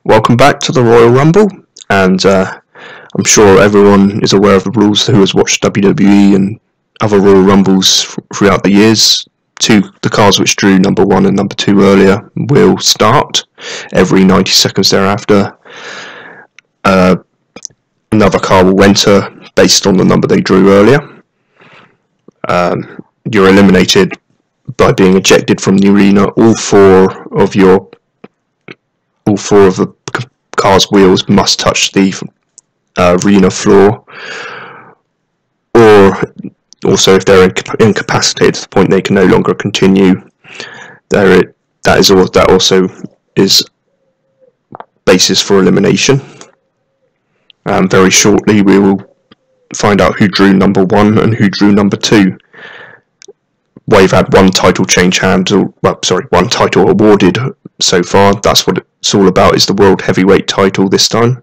Welcome back to the Royal Rumble, and I'm sure everyone is aware of the rules who has watched WWE and other Royal Rumbles throughout the years. The cars which drew number 1 and number 2 earlier will start every 90 seconds thereafter. Another car will enter based on the number they drew earlier. You're eliminated by being ejected from the arena. All four of the car's wheels must touch the arena floor, or also if they're incapacitated to the point they can no longer continue. That also is basis for elimination. Very shortly we will find out who drew number 1 and who drew number 2. We've had one title change hands, one title awarded so far. That's what it's all about, is the World Heavyweight title this time.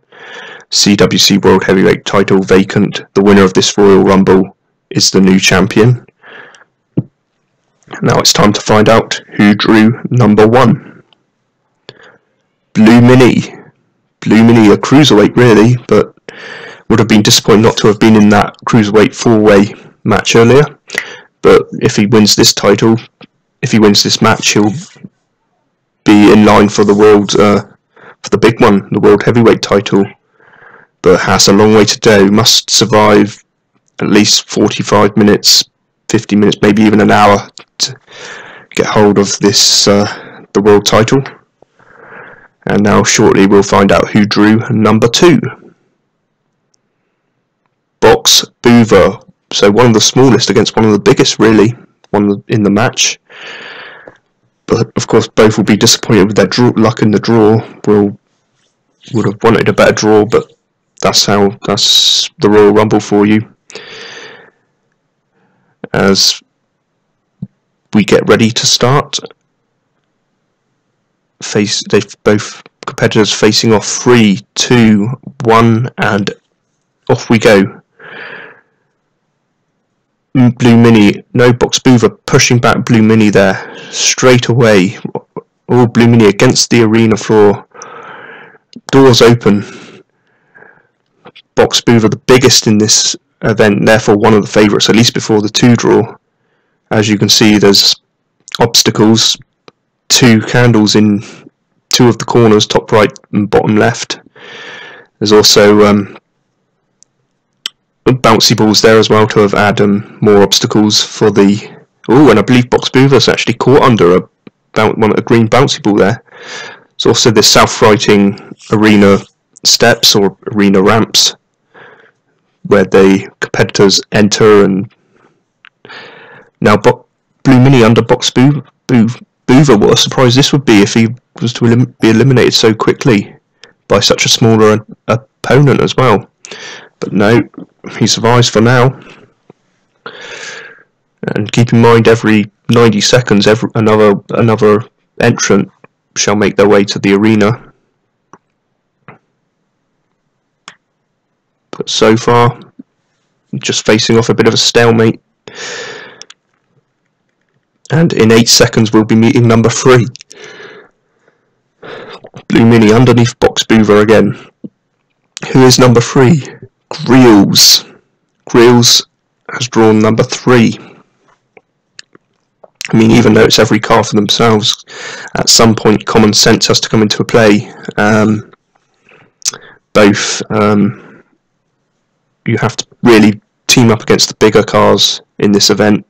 CWC World Heavyweight title vacant. The winner of this Royal Rumble is the new champion. Now it's time to find out who drew number 1. Blue Mini. Blue Mini, a cruiserweight really, but would have been disappointed not to have been in that cruiserweight 4-way match earlier. But if he wins this match, he'll be in line for the for the big one, the World Heavyweight title. But has a long way to go. Must survive at least 45 minutes, 50 minutes, maybe even an hour to get hold of this the world title. And now shortly we'll find out who drew number 2. Box Boover. So one of the smallest against one of the biggest, really, in the match. But of course, both will be disappointed with their luck in the draw. Would have wanted a better draw, but that's the Royal Rumble for you. As we get ready to start, both competitors facing off. 3, 2, 1, and off we go. Blue Mini, no, Box Boover pushing back Blue Mini there straight away. All Blue Mini against the arena floor. Doors open. Box Boover, the biggest in this event, therefore one of the favourites, at least before the 2 draw. As you can see, there's obstacles, 2 candles in 2 of the corners, top right and bottom left. There's also bouncy balls there as well to have added more obstacles for the... Oh, and I believe Box Boover's actually caught under a green bouncy ball there. There's also the self-righting arena steps or arena ramps where the competitors enter, and now Blue Mini under Box Boover. What a surprise this would be if he was to be eliminated so quickly by such a smaller opponent as well. But no, he survives for now. And keep in mind, every 90 seconds, another entrant shall make their way to the arena. But so far, just facing off a bit of a stalemate. And in 8 seconds, we'll be meeting number 3. Blue Mini underneath Box Boover again. Who is number 3? Greels. Greels has drawn number 3. I mean, even though it's every car for themselves, at some point common sense has to come into play. You have to really team up against the bigger cars in this event.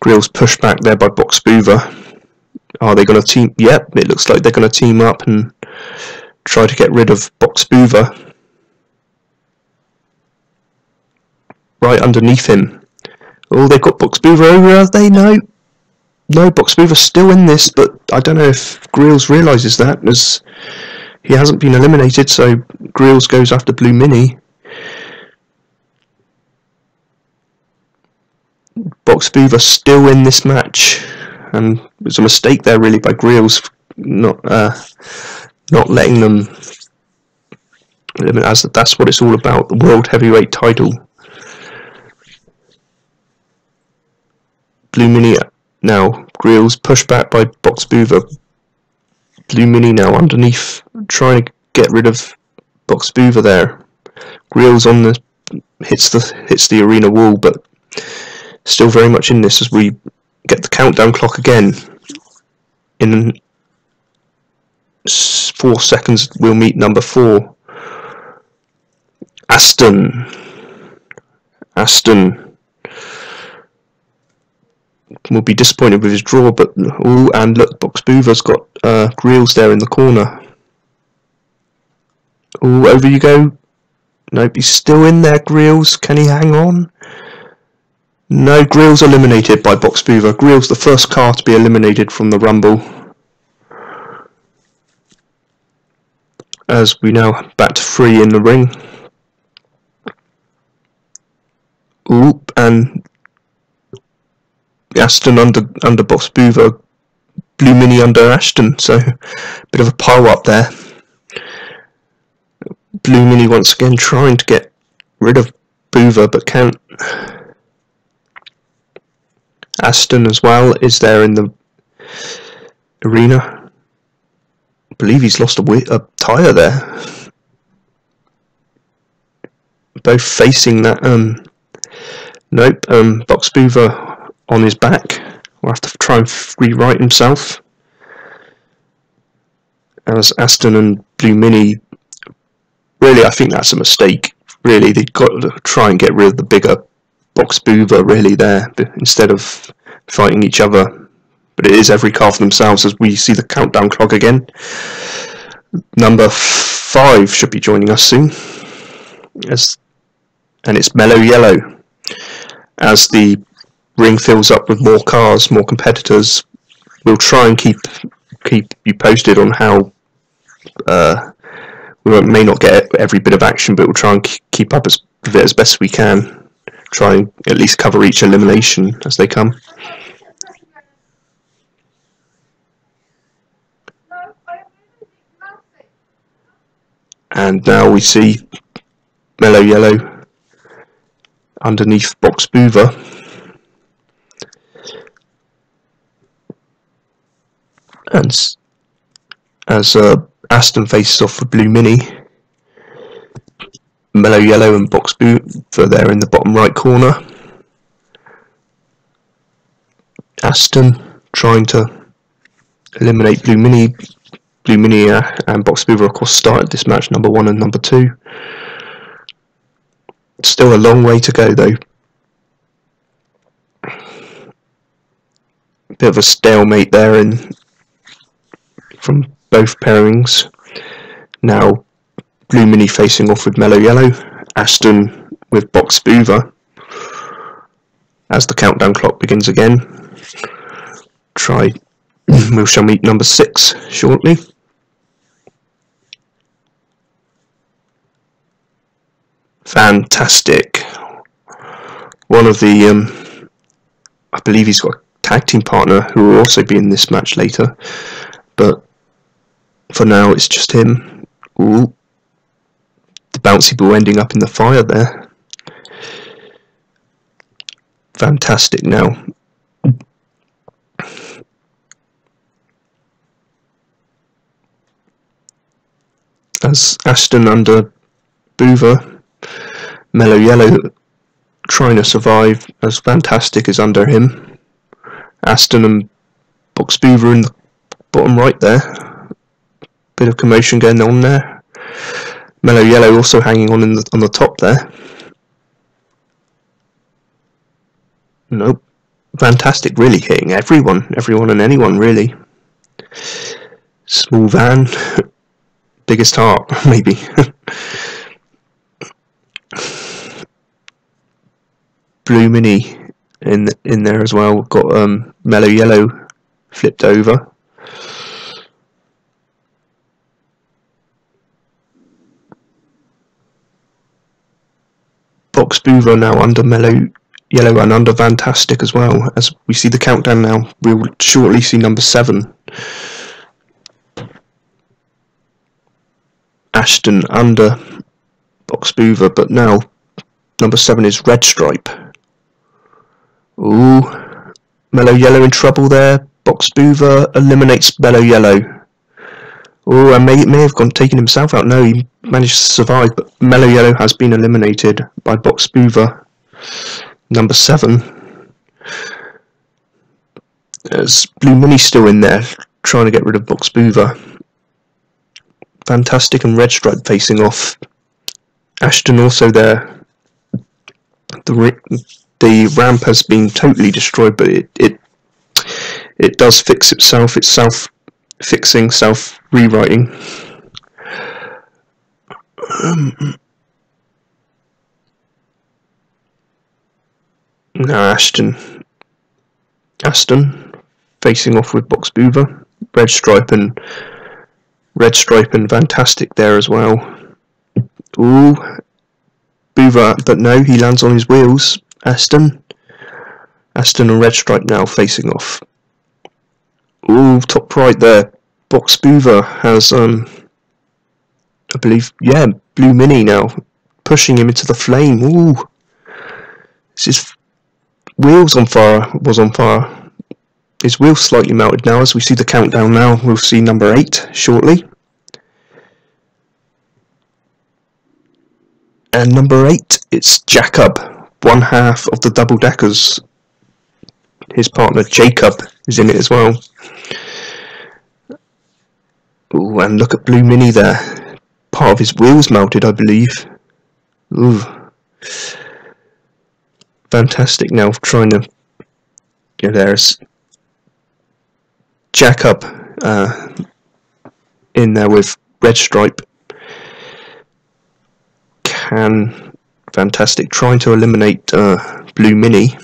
Greels pushed back there by Box Boover. Are they going to team? Yep, it looks like they're going to team up and try to get rid of Box Boover. Right underneath him. Oh, they've got Box Boover over, have they? No, Box Boover's still in this, but I don't know if Greels realises that, as he hasn't been eliminated, so Greels goes after Blue Mini. Box Boover still in this match, and it was a mistake there really by Greels not letting them eliminate, as that's what it's all about, the World Heavyweight title. Blue Mini now, Greels pushed back by Box Boover. Blue Mini now underneath, trying to get rid of Box Boover there. Grills on the hits the arena wall, but still very much in this as we get the countdown clock again. In 4 seconds we'll meet number 4. Aston will be disappointed with his draw, but and look, Box Boover's got Grills there in the corner. Over you go. Nope, he's still in there, Grills. Can he hang on? No, Grills eliminated by Box Boover. Grills the first car to be eliminated from the Rumble. As we now back to 3 in the ring. And Aston under Box Boover, Blue Mini under Ashton, so bit of a pile up there. Blue Mini once again trying to get rid of Boover but can't. Aston as well is there in the arena. I believe he's lost a tyre there. Both facing that. Nope, Box Boover on his back. We'll have to try and rewrite himself. As Aston and Blue Mini, really I think that's a mistake. Really, they've got to try and get rid of the bigger Box Boover really there, instead of fighting each other. But it is every car for themselves as we see the countdown clock again. Number 5 should be joining us soon. And it's Mellow Yellow. As the ring fills up with more cars, more competitors, we'll try and keep you posted on how we may not get every bit of action, but we'll try and keep up with it as best we can. Try and at least cover each elimination as they come. And now we see Mellow Yellow underneath Box Boover. And as Aston faces off with Blue Mini, Mellow Yellow and Box Boover there in the bottom right corner. Aston trying to eliminate Blue Mini. Blue Mini and Box Boover of course started this match number 1 and number 2. Still a long way to go though. Bit of a stalemate there from both pairings. Now Blue Mini facing off with Mellow Yellow, Aston with Box Boover. As the countdown clock begins again, we shall meet number 6 shortly. Fantastic. One of the, I believe he's got a tag team partner who will also be in this match later, but for now it's just him. Ooh. The bouncy ball ending up in the fire there. Fantastic now. As Aston under Boover, Mellow Yellow trying to survive as Fantastic is under him. Aston and Box Boover in the bottom right there. Bit of commotion going on there. Mellow Yellow also hanging on the top there. Nope. Fantastic really hitting everyone and anyone really. Small van. Biggest heart, maybe. Blue Mini in there as well. We've got Mellow Yellow flipped over. Box Boover now under Mellow Yellow and under Fantastic as well. As we see the countdown now, we'll shortly see number 7. Ashton under Box Boover, but now number 7 is Red Stripe. Ooh, Mellow Yellow in trouble there. Box Boover eliminates Mellow Yellow. Oh, and may have taken himself out. No, he managed to survive, but Mellow Yellow has been eliminated by Box Boover, number 7. There's Blue Mini still in there, trying to get rid of Box Boover. Fantastic and Red Stripe facing off. Ashton also there. The ramp has been totally destroyed, but it does fix itself. It's self-fixing, self-rewriting. Now Ashton facing off with Box Boover. Red Stripe and Fantastic there as well. Ooh, Boover, but no, he lands on his wheels. Aston and Red Stripe now facing off. Ooh, top right there. Box Boover has, I believe, yeah, Blue Mini now pushing him into the flame. Ooh, his wheels on fire. His wheel's slightly melted now. As we see the countdown now, we'll see number 8 shortly. And number 8, it's Jacob, one half of the double deckers. His partner Jacob is in it as well. Ooh, and look at Blue Mini there. Part of his wheel's melted, I believe. Ooh. Fantastic now, trying to... Yeah, there's Jacob in there with Red Stripe. Fantastic, trying to eliminate Blue Mini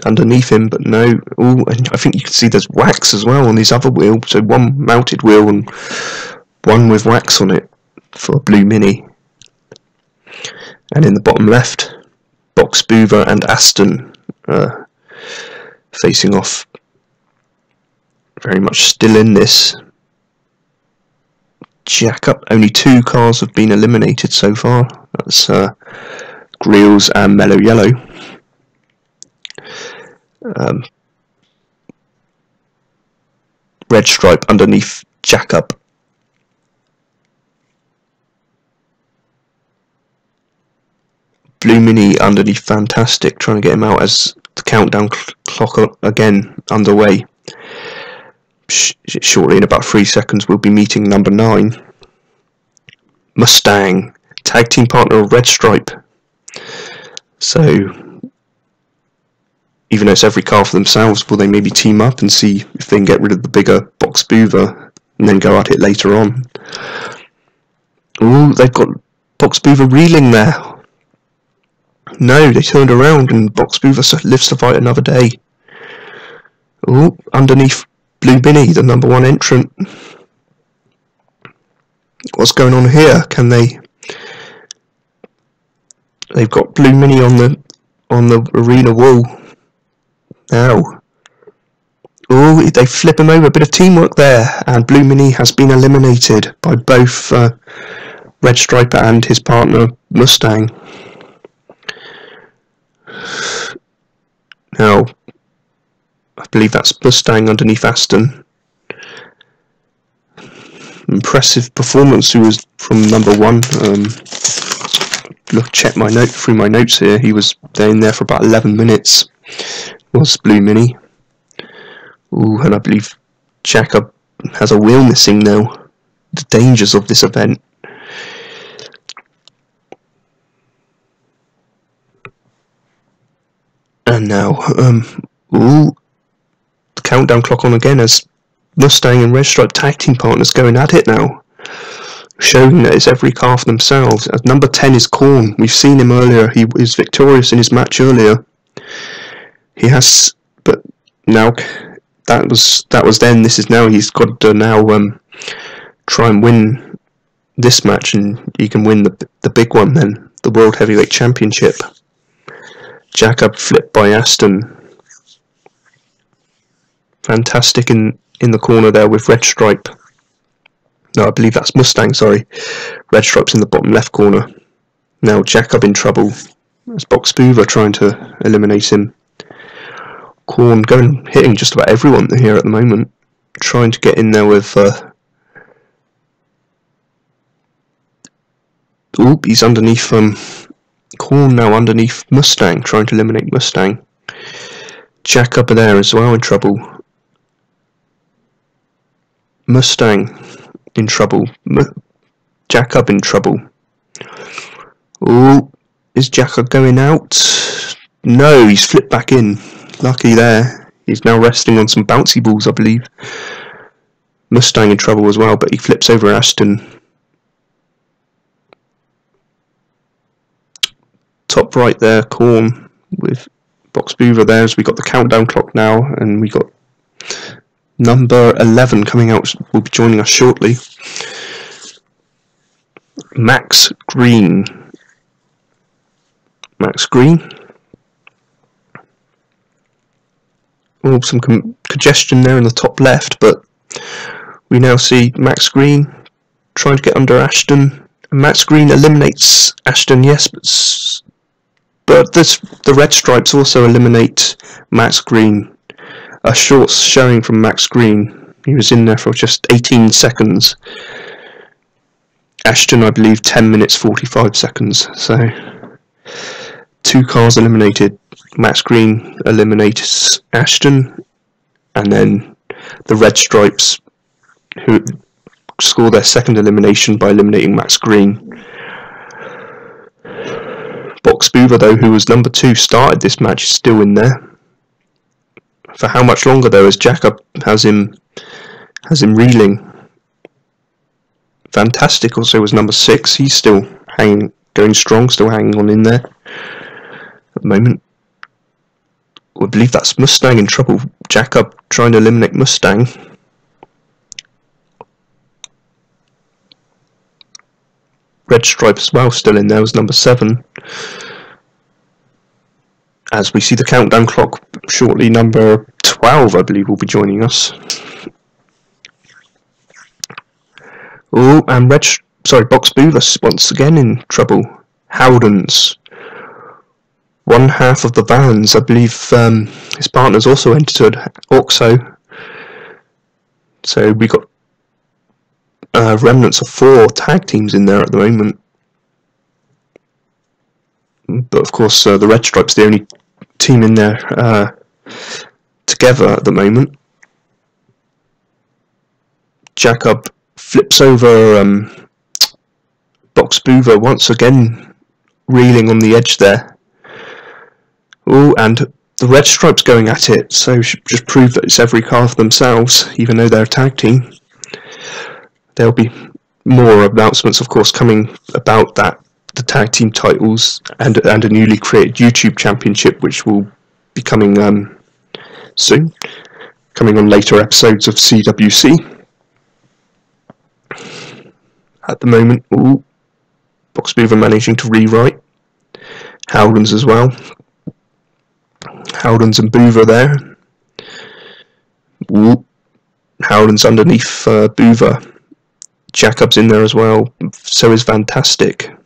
underneath him, but no. Ooh, and I think you can see there's wax as well on his other wheel, so one mounted wheel and one with wax on it for Blue Mini. And in the bottom left, Box Boover and Aston facing off. Very much still in this. Jack-up. Only 2 cars have been eliminated so far. That's Grills and Mellow Yellow. Red Stripe underneath Jack-up. Blue Mini underneath Fantastic, trying to get him out as the countdown clock again underway. Shortly, in about 3 seconds, we'll be meeting number 9. Mustang, tag team partner of Red Stripe. So, even though it's every car for themselves, will they maybe team up and see if they can get rid of the bigger Box Boover and then go at it later on? Ooh, they've got Box Boover reeling there. No, they turned around and Box Boover lives to fight another day. Ooh, underneath Blue Mini, the number 1 entrant. What's going on here? Can they? They've got Blue Mini on the arena wall. Now. Oh, they flip him over. A bit of teamwork there, and Blue Mini has been eliminated by both Red Stripe and his partner Mustang. Now, I believe that's Mustang underneath Aston. Impressive performance. Who was from number 1? Check through my notes here. He was in there for about 11 minutes. Was Blue Mini. Ooh, and I believe Jacob has a wheel missing now. The dangers of this event. And now, ooh, the countdown clock on again as Mustang and Red Stripe tag team partners going at it now, showing that it's every car for themselves. As number 10 is Korn. We've seen him earlier. He was victorious in his match earlier. He has, but now that was then. This is now. He's got to now try and win this match, and he can win the big one then, the World Heavyweight Championship. Jacob flipped by Aston. Fantastic in the corner there with Red Stripe. No, I believe that's Mustang, sorry. Red Stripe's in the bottom left corner. Now Jacob in trouble. There's Box Boover trying to eliminate him. Korn hitting just about everyone here at the moment. trying to get in there with... Oop, he's underneath Corn now, underneath Mustang, trying to eliminate Mustang. Jack up there as well in trouble. Mustang in trouble. Jack up in trouble. Oh, is Jack up going out? No, he's flipped back in. Lucky there. He's now resting on some bouncy balls, I believe. Mustang in trouble as well, but he flips over Ashton. Top right there, Corn with Box Beaver there, as we got the countdown clock now, and we got number 11 coming out, will be joining us shortly. Max Green. Max Green. Oh, some congestion there in the top left, but we now see Max Green trying to get under Ashton. Max Green eliminates Ashton, yes, but the red stripes also eliminate Max Green. A short showing from Max Green. He was in there for just 18 seconds. Ashton, I believe, 10 minutes 45 seconds. So, 2 cars eliminated. Max Green eliminates Ashton, and then the red stripes, who score their second elimination by eliminating Max Green. Box Beaver, though, who was number 2, started this match, is still in there. For how much longer, though, as Jacob has him reeling. Fantastic also was number 6. He's still going strong, still hanging on in there at the moment. I believe that's Mustang in trouble. Jacob trying to eliminate Mustang. Red stripe as well, still in there, was number 7. As we see the countdown clock, shortly number 12, I believe, will be joining us. Oh, and Box Beaver once again in trouble. Howdens. One half of the vans, I believe his partner's also entered Oxo. So we got remnants of 4 tag teams in there at the moment. But of course, the Red Stripes the only team in there together at the moment. Jacob flips over Box Beaver once again, reeling on the edge there. Oh, and the Red Stripes going at it, so should just prove that it's every car for themselves, even though they're a tag team. There'll be more announcements, of course, coming about that, the tag team titles, and a newly created YouTube championship, which will be coming soon, coming on later episodes of CWC. At the moment, ooh, Box Beaver managing to rewrite. Howdens as well. Howdens and Beaver there. Ooh, Howdens underneath Beaver. Jacob's in there as well. So is Fantastic.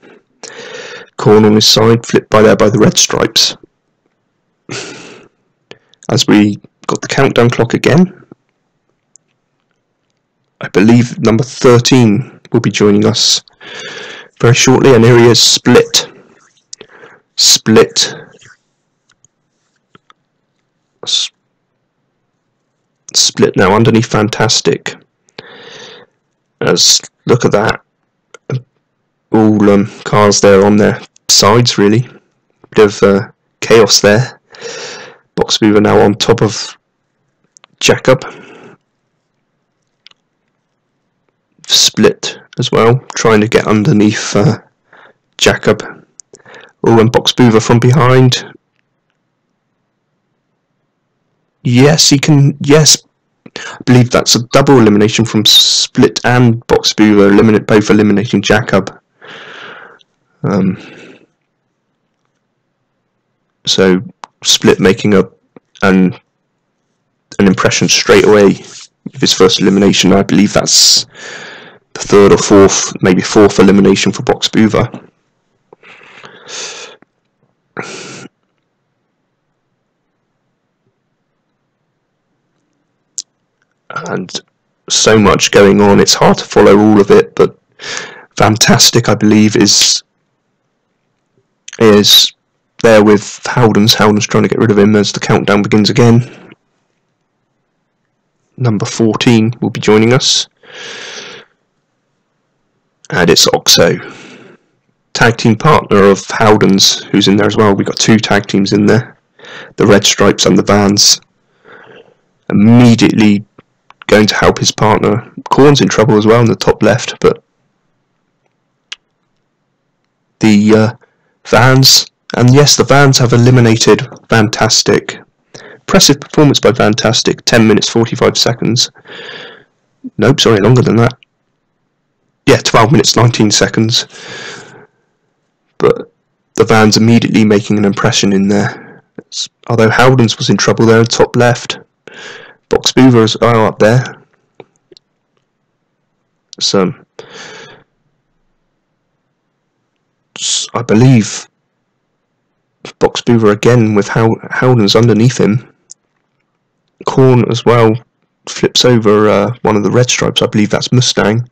Corn on his side, flipped by the Red Stripes. As we got the countdown clock again, I believe number 13 will be joining us very shortly, and here he is, Split. Split now underneath Fantastic. As look at that, all cars there on their sides, really. Bit of chaos there. Box Beaver now on top of Jacob. Split as well, trying to get underneath Jacob. Oh, and Box Beaver from behind. Yes, he can. Yes, I believe that's a double elimination from Split and Box Beaver. Both eliminating Jacob. So Split making an impression straight away with his first elimination. I believe that's the 3rd or 4th, maybe 4th elimination for Box Beaver. And so much going on, it's hard to follow all of it, but Fantastic, I believe, is there with Howden's trying to get rid of him as the countdown begins again. Number 14 will be joining us. And it's Oxo, tag team partner of Howden's, who's in there as well. We've got 2 tag teams in there, the Red Stripes and the Vans. Immediately going to help his partner. Korn's in trouble as well in the top left, but the Vans, and yes, the Vans have eliminated Fantastic. Impressive performance by Fantastic, 10 minutes 45 seconds. Nope, sorry, longer than that. Yeah, 12 minutes 19 seconds. But the Vans immediately making an impression in there. Although Howden's was in trouble there, top left. Box Boover is up there. So, I believe Box Boover again with Howden's underneath him. Korn as well flips over one of the Red Stripes. I believe that's Mustang.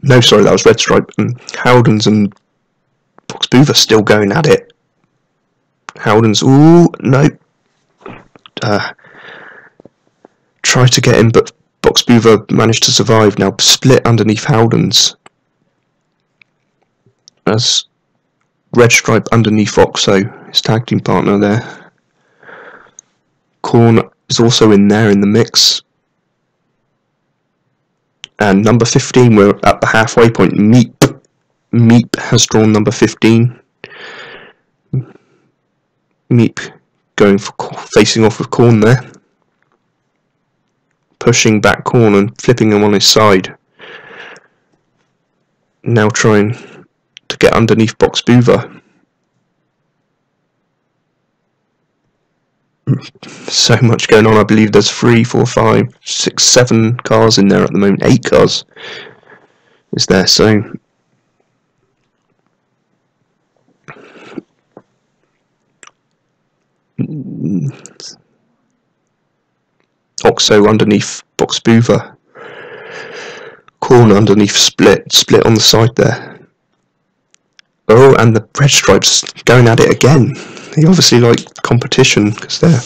No, sorry, that was Red Stripe. And Howden's and Box Boover still going at it. Howden's, ooh, no. Tried to get him, but Box Boover managed to survive. Now split underneath Howden's. As Red Stripe underneath Oxo, his tag team partner there. Korn is also in there in the mix. And number 15, we're at the halfway point. Meep has drawn number 15. Meep going for facing off with Korn there. Pushing back Korn and flipping him on his side. Now trying to get underneath Box Boover. So much going on. I believe there's 3, 4, 5, 6, 7 cars in there at the moment. 8 cars is there. So Oxo underneath Box Boover. Korn underneath Split on the side there. Oh, and the Red Stripes going at it again. They obviously like competition because they're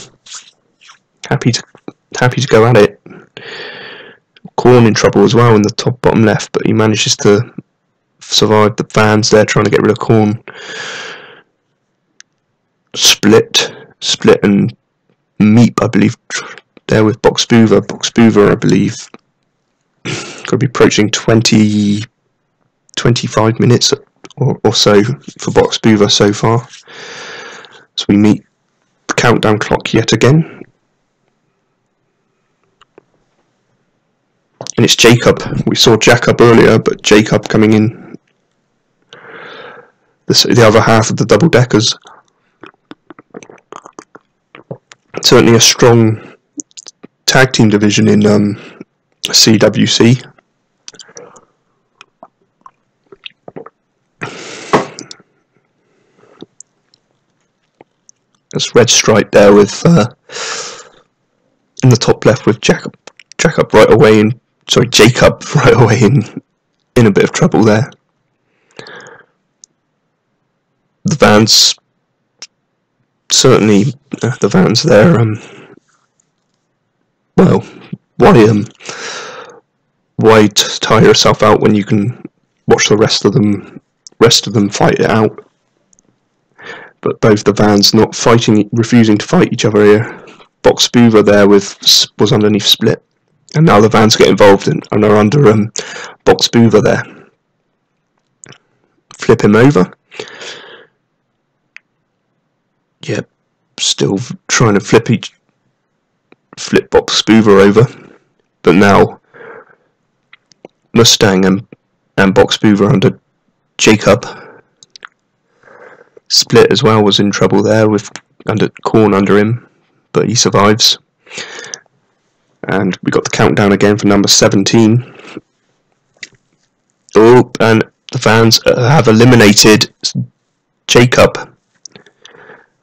happy to go at it. Korn in trouble as well in the top bottom left, but he manages to survive the Vans there trying to get rid of Korn. Split and Meep, I believe, there with Box Boover. Box Boover, I believe, could be approaching 25 minutes or so for Box Boover so far. So we meet the countdown clock yet again. And it's Jacob. We saw Jacob earlier, but Jacob coming in the other half of the double deckers. Certainly a strong tag team division in CWC. There's Red Stripe there with in the top left with Jacob right away in Jacob right away in a bit of trouble there. The Vans, certainly the Vans there. Well, why tire yourself out when you can watch the rest of them fight it out? But both the Vans not fighting, refusing to fight each other here. Box Boover there was underneath Split, and now the Vans get involved and are under Box Boover there. Flip him over. Yep, still trying to flip Box Boover over, but now Mustang and Box Boover under Jacob. Split as well was in trouble there with Korn under him, but he survives. And we got the countdown again for number 17. Oh, and the Vans have eliminated Jacob.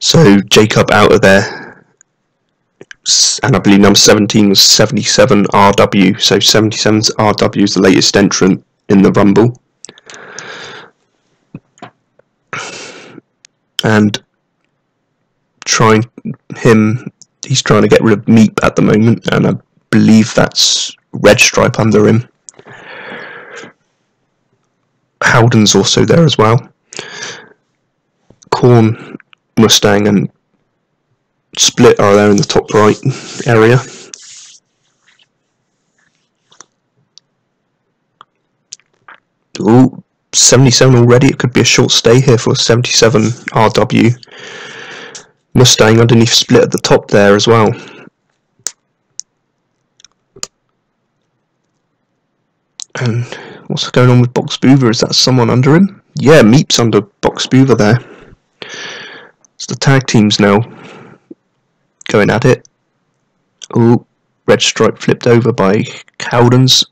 So Jacob out of there. and I believe number 17 was 77 RW. So 77 RW is the latest entrant in the Rumble. And he's trying to get rid of Meep at the moment, and I believe that's Red Stripe under him. Howden's also there as well. Corn, Mustang and Split are there in the top right area. Ooh, 77 already. It could be a short stay here for 77 RW. Mustang underneath Split at the top there as well. And what's going on with Box Boover? Is that someone under him? Yeah, Meep's under Box Boover there. It's the tag teams now going at it. Ooh, Red Stripe flipped over by Cowdens.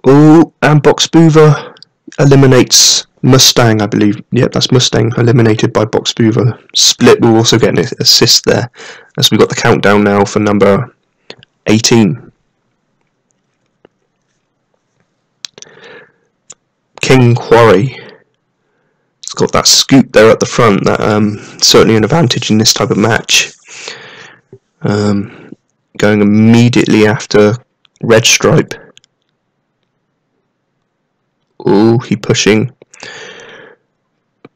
Ooh, and Box Boover eliminates Mustang, I believe. Yep, that's Mustang eliminated by Box Boover. Split will also get an assist there, as we got the countdown now for number 18. King Quarry. It's got that scoop there at the front. That certainly an advantage in this type of match. Going immediately after Red Stripe. Ooh, he pushing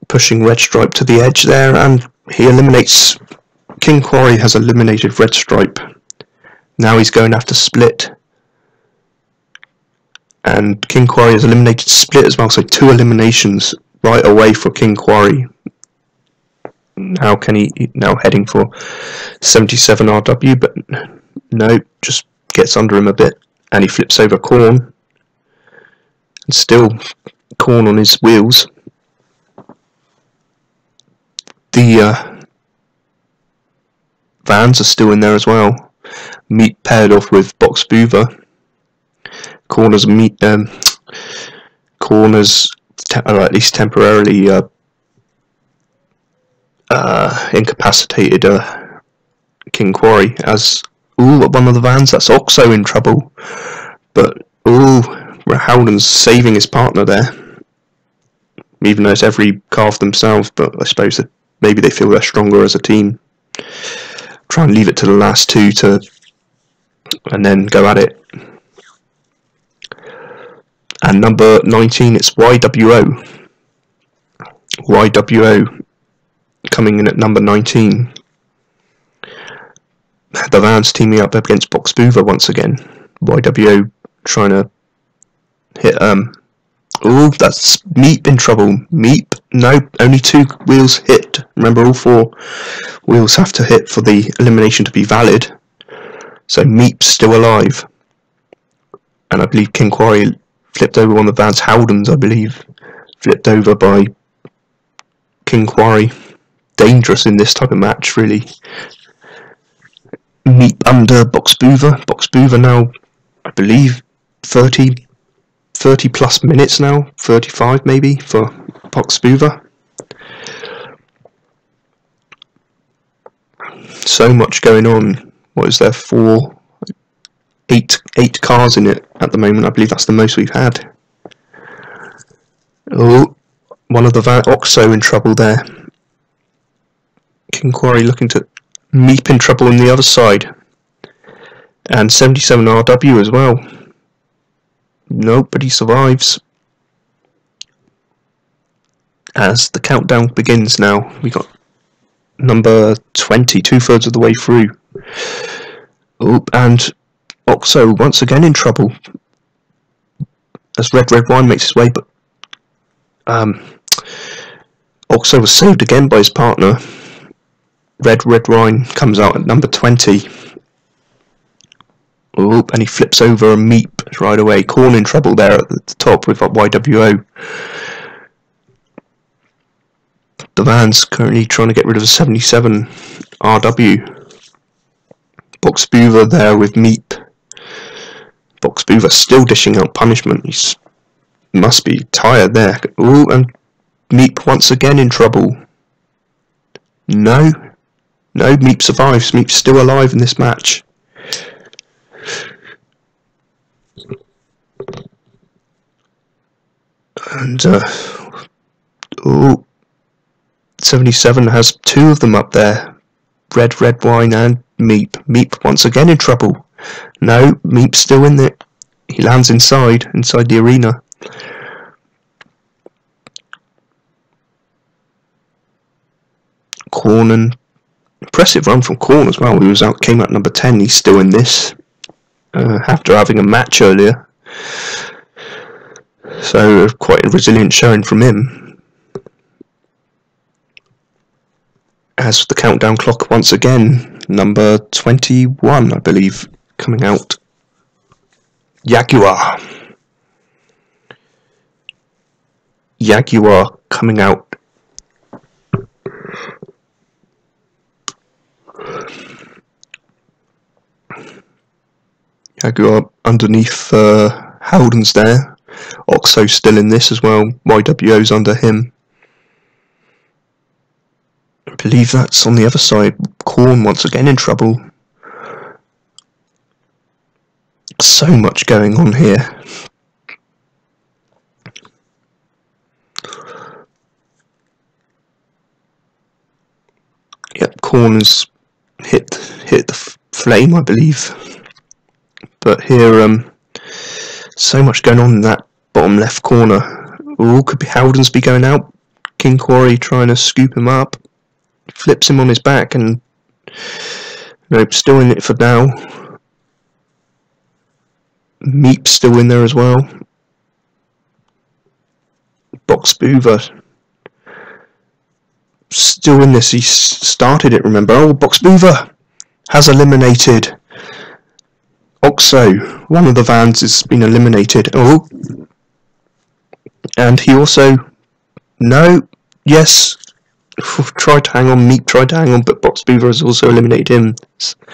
Red Stripe to the edge there, and he eliminates. King Quarry has eliminated Red Stripe. Now he's going after Split, and King Quarry has eliminated Split as well. So 2 eliminations right away for King Quarry. How can he now heading for 77 RW? But no, just gets under him a bit, and he flips over Corn. And still Corn on his wheels. The vans are still in there as well. Meep paired off with Box Boover. Corner's or at least temporarily incapacitated King Quarry. As one of the vans, that's Oxo in trouble. But Howden's saving his partner there, even though it's every car for themselves, but I suppose that maybe they feel they're stronger as a team. Try and leave it to the last 2 and then go at it. And number 19, it's YWO. YWO coming in at number 19. The van's teaming up against Box Boover once again. YWO trying to hit that's Meep in trouble. Meep, no, only 2 wheels hit. Remember, all 4 wheels have to hit for the elimination to be valid. So Meep's still alive. And I believe King Quarry flipped over one of the vans. Howden's, I believe, flipped over by King Quarry. Dangerous in this type of match, really. Meep under Box Boover. Box Boover now, I believe, 30 plus minutes now, 35 maybe for Box Boover. So much going on. What is there? 8 cars in it at the moment. I believe that's the most we've had. Oh, one of the Oxo in trouble there. King Quarry looking to Meep in trouble on the other side. And 77 RW as well. Nope, but he survives. As the countdown begins now, we got number 20, 2/3 of the way through. Oh, and Oxo once again in trouble. As Red Wine makes his way, but Oxo was saved again by his partner. Red Wine comes out at number 20. Oh, and he flips over a Meep right away. Corn in trouble there at the top with YWO. The van's currently trying to get rid of a 77 RW. Box Boover there with Meep. Box Boover still dishing out punishment. He must be tired there. Oh, and Meep once again in trouble. No. No, Meep survives. Meep's still alive in this match. And, 77 has two of them up there. Red Wine and Meep. Meep once again in trouble. No, Meep's still in it. He lands inside the arena. Corn, impressive run from Corn as well. He came out number 10. He's still in this after having a match earlier. So quite a resilient showing from him. As the countdown clock once again, number 21, I believe, coming out. Jaguar coming out. Jaguar underneath Howden's there. Oxo still in this as well. YWO's under him. I believe that's on the other side. Corn once again in trouble. So much going on here. Yep, Corn has hit the flame, I believe. But here, so much going on in that bottom left corner. Ooh, could be Howden's be going out. King Quarry trying to scoop him up. Flips him on his back and nope, still in it for now. Meep's still in there as well. Box Boover still in this. He started it, remember. Oh, Box Boover has eliminated Oxo. One of the vans has been eliminated. Oh, and he also, no, yes, tried to hang on. Meep tried to hang on, but Box Boover has also eliminated him. I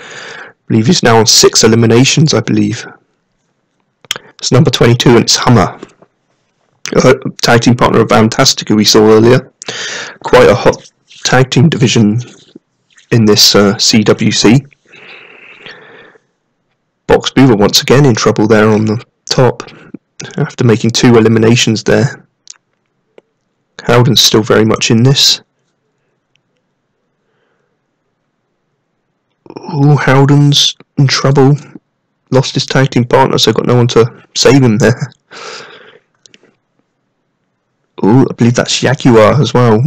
believe he's now on 6 eliminations, I believe. It's number 22 and it's Hummer. Tag team partner of Fantastic, who we saw earlier. Quite a hot tag team division in this CWC. Box Boover once again in trouble there on the top after making 2 eliminations there. Howden's still very much in this. Ooh, Howden's in trouble. Lost his tag team partner, so got no one to save him there. Ooh, I believe that's Jaguar as well.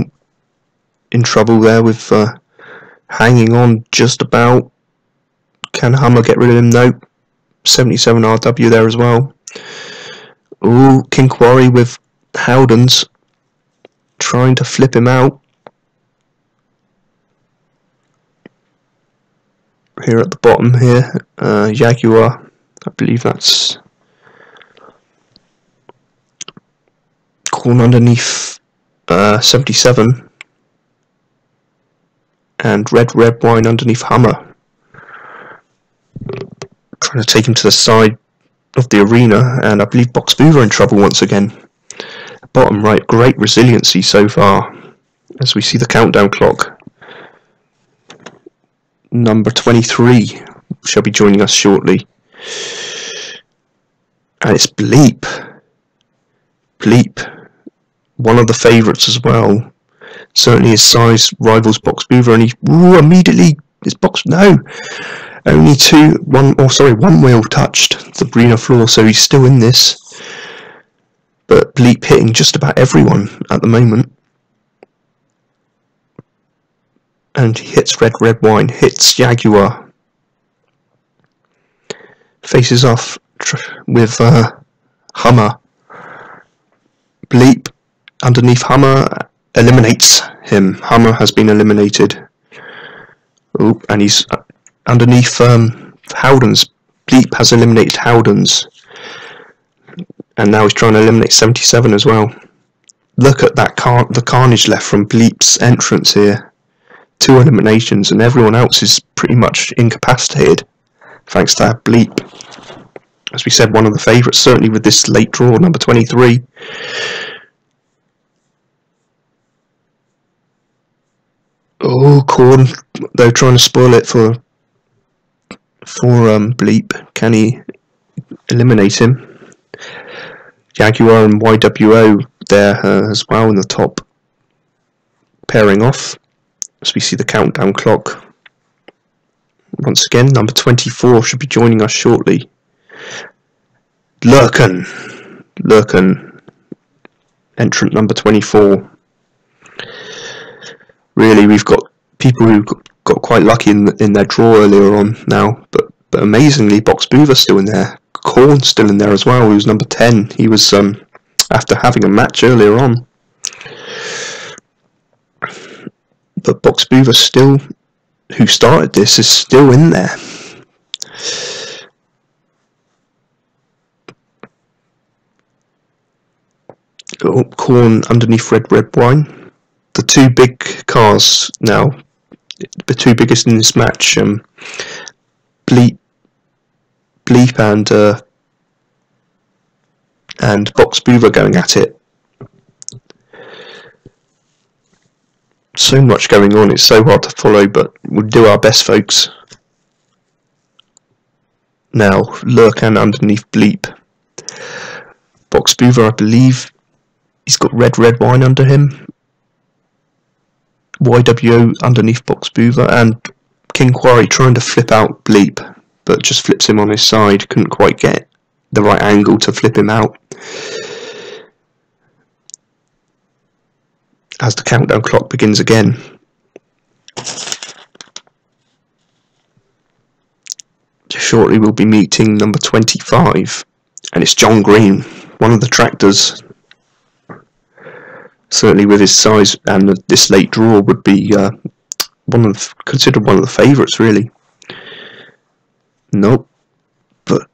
In trouble there with hanging on just about. Can Hummer get rid of him? Nope. 77 RW there as well. Ooh, King Quarry with Howden's trying to flip him out. Here at the bottom here, Jaguar, I believe that's Corn underneath 77 and Red Wine underneath Hummer. Trying to take him to the side of the arena, and I believe Box Boover in trouble once again. Bottom right, great resiliency so far as we see the countdown clock. Number 23 shall be joining us shortly. And it's Bleep. One of the favourites as well. Certainly his size rivals Box Boover, and he immediately his box only one wheel touched the arena floor, so he's still in this. But Bleep hitting just about everyone at the moment. And he hits Red Wine, hits Jaguar. Faces off with Hummer. Bleep underneath Hummer eliminates him. Hummer has been eliminated. Oh, and he's underneath Howden's. Bleep has eliminated Howden's. And now he's trying to eliminate 77 as well. Look at that the carnage left from Bleep's entrance here. 2 eliminations, and everyone else is pretty much incapacitated thanks to that Bleep. As we said, one of the favourites, certainly with this late draw, number 23. Oh, Corn, they're trying to spoil it for Bleep. Can he eliminate him? Jaguar and YWO there as well in the top, pairing off as we see the countdown clock. Once again, number 24 should be joining us shortly. Lurken, entrant number 24. Really, we've got people who got quite lucky in their draw earlier on now, but amazingly, Box Boover's still in there. Korn's still in there as well. He was number 10. He was after having a match earlier on. But Box Boover still, who started this, is still in there. Oh, Korn underneath Red Wine. The two big cars now, the two biggest in this match, Bleep and Box Boover going at it. So much going on, it's so hard to follow, but we'll do our best, folks. Now, Lurkan underneath Bleep. Box Boover, I believe, he's got Red Wine under him. YWO underneath Box Boover, and King Quarry trying to flip out Bleep, but just flips him on his side. Couldn't quite get the right angle to flip him out. As the countdown clock begins again. Shortly we'll be meeting number 25, and it's John Green, one of the tractors. Certainly with his size and this late draw would be considered one of the favourites, really. Nope, but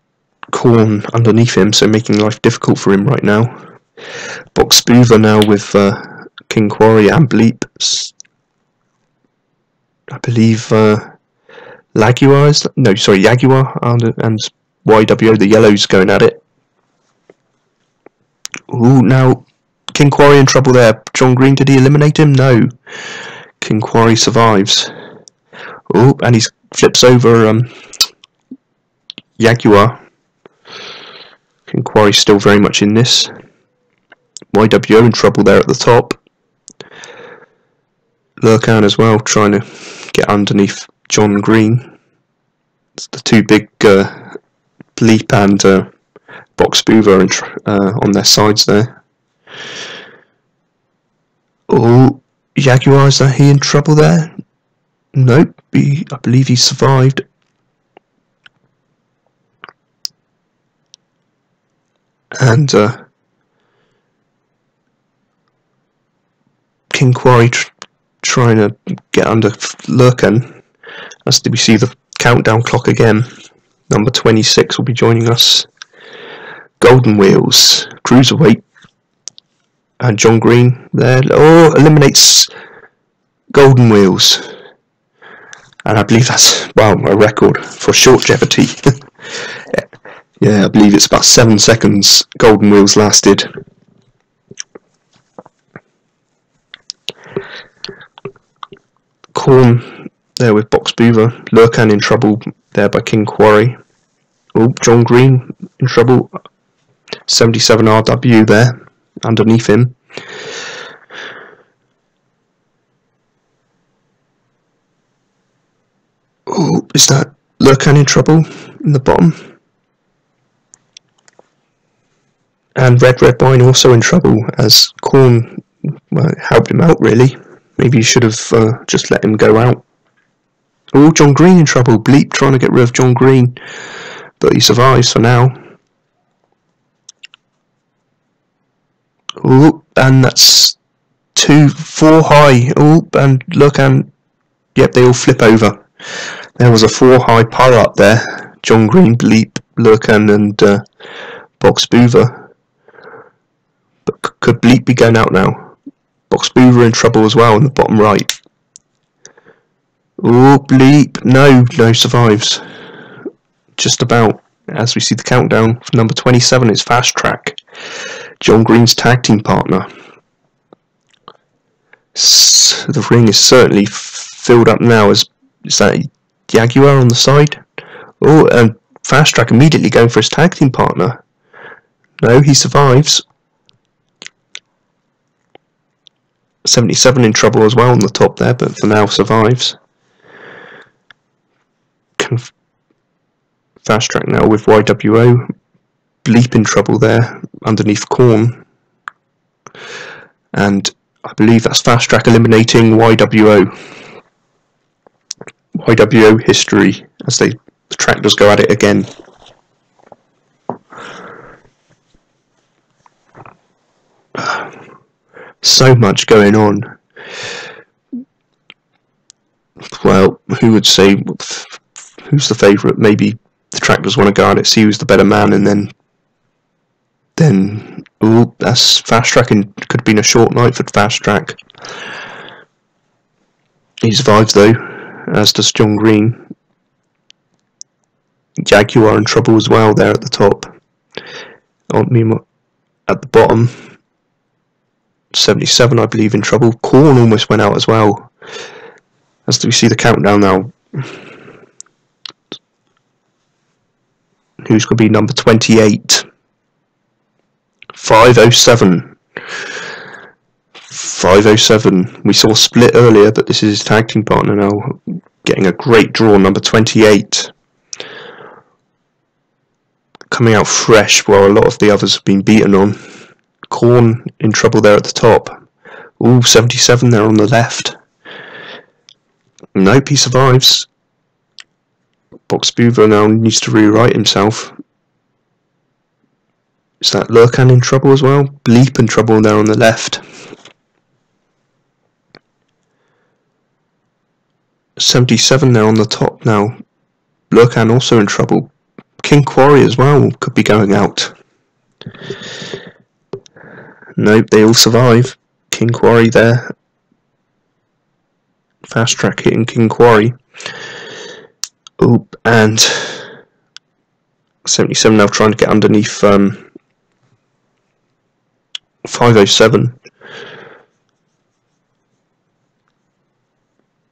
Korn underneath him, so making life difficult for him right now. Box Boover now with King Quarry and Bleep. I believe Jaguar and YWO, the yellows, going at it. Ooh, now King Quarry in trouble there. John Green, did he eliminate him? No. King Quarry survives. Oh, and he flips over Jaguar. King Quarry still very much in this. YWO in trouble there at the top. Lurkan as well, trying to get underneath John Green. It's the two big Bleep and Box Boover on their sides there. Oh, Jaguar, is he in trouble there? Nope, I believe he survived. And King Quarry trying to get under Lurken. As we see the countdown clock again. Number 26 will be joining us. Golden Wheels, Cruiserweight. And John Green there. Oh, eliminates Golden Wheels. And I believe that's, wow, a record for shortjevity. Yeah, I believe it's about 7 seconds Golden Wheels lasted. Korn there with Box Boover. Lurkan in trouble there by King Quarry. Oh, John Green in trouble. 77 RW there underneath him. Oh, is that Lurkan in trouble in the bottom? And Red Wine also in trouble, as Korn helped him out, really. Maybe you should have just let him go out. Oh, John Green in trouble. Bleep trying to get rid of John Green, but he survives for now. Oh, and that's 4 high. Oh, and look, and yep, they all flip over. There was a 4 high pile up there. John Green, Bleep, Lurkan, and Box Boover. But could Bleep be going out now? Box Boover in trouble as well in the bottom right. Oh, Bleep, no, survives. Just about. As we see the countdown, number 27 is Fast Track. John Green's tag team partner. The ring is certainly filled up now. Is that Jaguar on the side? Oh, and Fast Track immediately going for his tag team partner. No, he survives. 77 in trouble as well on the top there, but for now survives. Fast Track now with YWO. Bleep in trouble there underneath Korn. And I believe that's Fast Track eliminating YWO. YWO history as the tractors go at it again. So much going on. Well, who would say, who's the favourite? Maybe the tractors want to guard it, see who's the better man, and then ooh, that's Fast Track, and could have been a short night for Fast Track. He survives though, as does John Green. Jaguar in trouble as well there at the top. At the bottom, 77 I believe in trouble. Korn almost went out as well. As we see the countdown now. Who's going to be number 28? 507. 507. We saw Split earlier, but this is his tag team partner now. Getting a great draw, number 28. Coming out fresh while a lot of the others have been beaten on. Korn in trouble there at the top. Ooh, 77 there on the left. Nope, he survives. Box Boover now needs to rewrite himself. Is that Lurkan in trouble as well? Bleep in trouble there on the left. 77 there on the top now. Lurkan also in trouble. King Quarry as well could be going out. Nope, they all survive. King Quarry there. Fast Track hitting King Quarry. Oop, and 77 now trying to get underneath 507.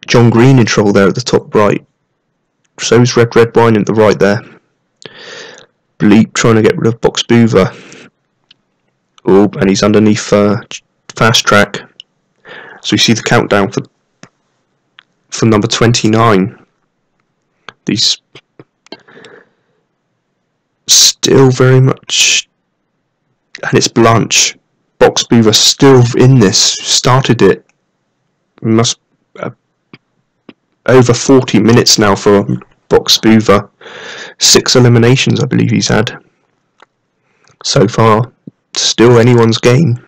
John Green in trouble there at the top right. So's Red Wine at the right there. Bleep trying to get rid of Box Boover. Oh, and he's underneath Fast Track. So we see the countdown for number 29. These still very much, and it's Blanche. Box Boover still in this. Started it. Must over 40 minutes now for Box Boover. 6 eliminations, I believe he's had so far. Still anyone's game.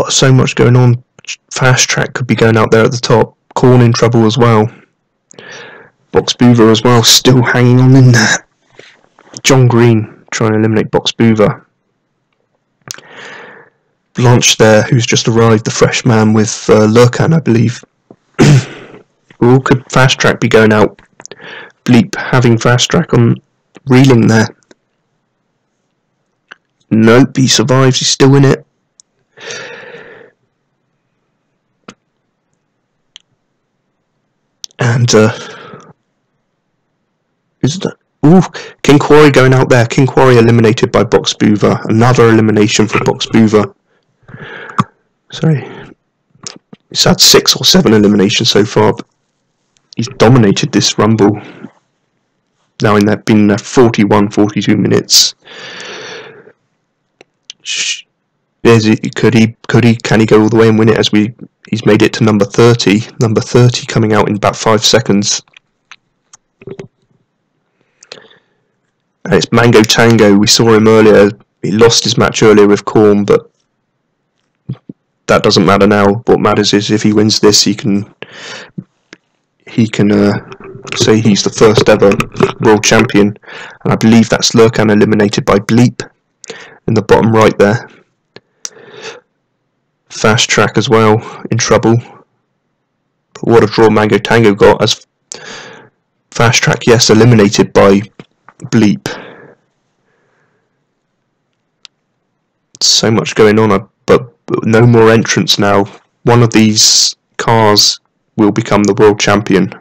So much going on. Fast Track could be going out there at the top. Korn in trouble as well. Box Boover as well, still hanging on in there. John Green trying to eliminate Box Boover. Blanche there, who's just arrived, the fresh man with Lurkan, I believe. Ooh, could Fast Track be going out? Bleep having Fast Track on reeling there. Nope, he survives, he's still in it. And is that? Ooh, King Quarry going out there. King Quarry eliminated by Box Boover. Another elimination for Box Boover. Sorry, he's had 6 or 7 eliminations so far. But he's dominated this Rumble. Now in that been 41, 42 minutes. Can he go all the way and win it? As he's made it to number 30. Number 30 coming out in about 5 seconds. And it's Mango Tango. We saw him earlier. He lost his match earlier with Korn, but that doesn't matter now. What matters is if he wins this, he can say he's the first ever world champion. And I believe that's Lurkan eliminated by Bleep in the bottom right there. Fast Track as well in trouble. But what a draw Mango Tango got, as Fast Track, yes, eliminated by Bleep. So much going on, but no more entrants now. one of these cars will become the world champion.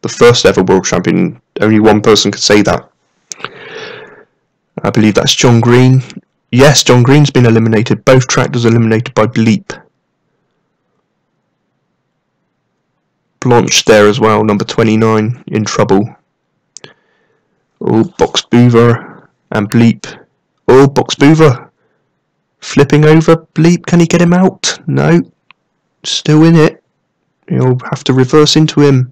The first ever world champion. Only one person could say that. I believe that's John Green. Yes, John Green's been eliminated. Both tractors eliminated by Bleep. Blanche there as well, number 29, in trouble. Oh, Box Boover and Bleep. Oh, Box Boover flipping over Bleep. Can he get him out? No. Still in it. He'll have to reverse into him.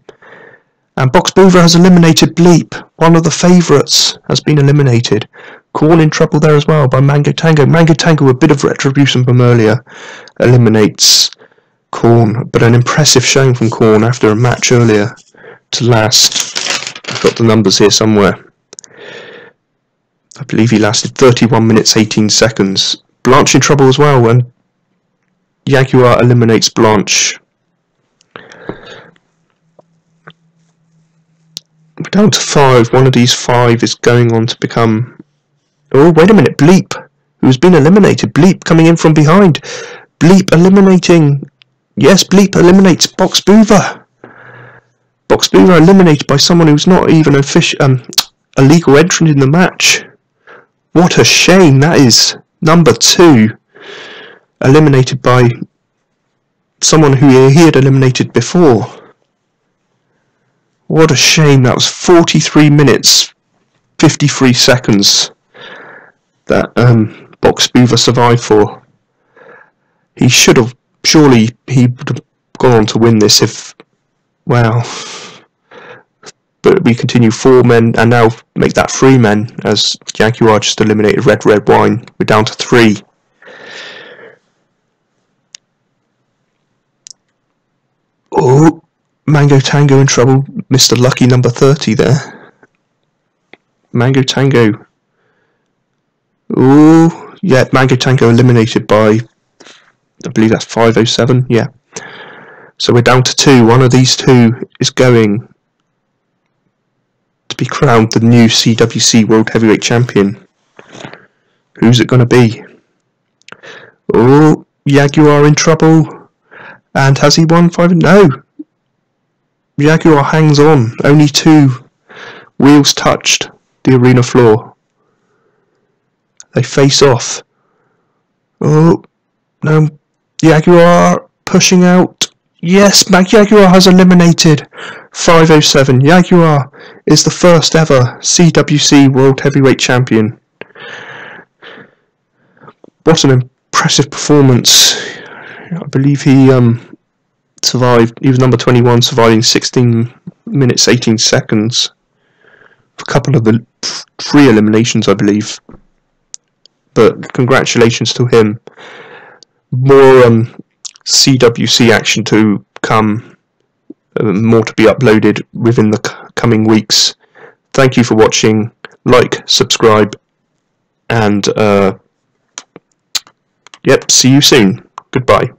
And Box Boover has eliminated Bleep. One of the favourites has been eliminated. Corn in trouble there as well by Mango Tango. Mango Tango, a bit of retribution from earlier, eliminates Corn. But an impressive showing from Corn after a match earlier to last. I've got the numbers here somewhere. I believe he lasted 31 minutes 18 seconds. Blanche in trouble as well, and Jaguar eliminates Blanche. We're down to 5. One of these 5 is going on to become... Oh, wait a minute. Bleep, who's been eliminated. Bleep coming in from behind. Bleep eliminating... Yes, Bleep eliminates Box Boover. Box Boover eliminated by someone who's not even a legal entrant in the match. What a shame that is. Number 2 eliminated by someone who he had eliminated before. What a shame. That was 43 minutes 53 seconds that Box Boover survived for. He should have, surely he would have gone on to win this if, well, but we continue 4 men and now make that 3 men as Jaguar just eliminated Red Wine. We're down to 3. Oh, Mango Tango in trouble. Mr. Lucky number 30 there. Mango Tango. Oh, yeah, Mango Tango eliminated by, I believe that's 507, yeah. So we're down to 2. One of these 2 is going to be crowned the new CWC World Heavyweight Champion. Who's it going to be? Oh, Jaguar in trouble. And has he won 5? No. Jaguar hangs on. Only 2 wheels touched the arena floor. They face off. Oh, no. Jaguar pushing out. Yes, Jaguar has eliminated 507. Jaguar is the first ever CWC World Heavyweight Champion. What an impressive performance. I believe he survived. He was number 21, surviving 16 minutes 18 seconds. A couple of the 3 eliminations, I believe. But congratulations to him. More CWC action to come. More to be uploaded within the coming weeks. Thank you for watching. Like, subscribe, and yep, see you soon. Goodbye.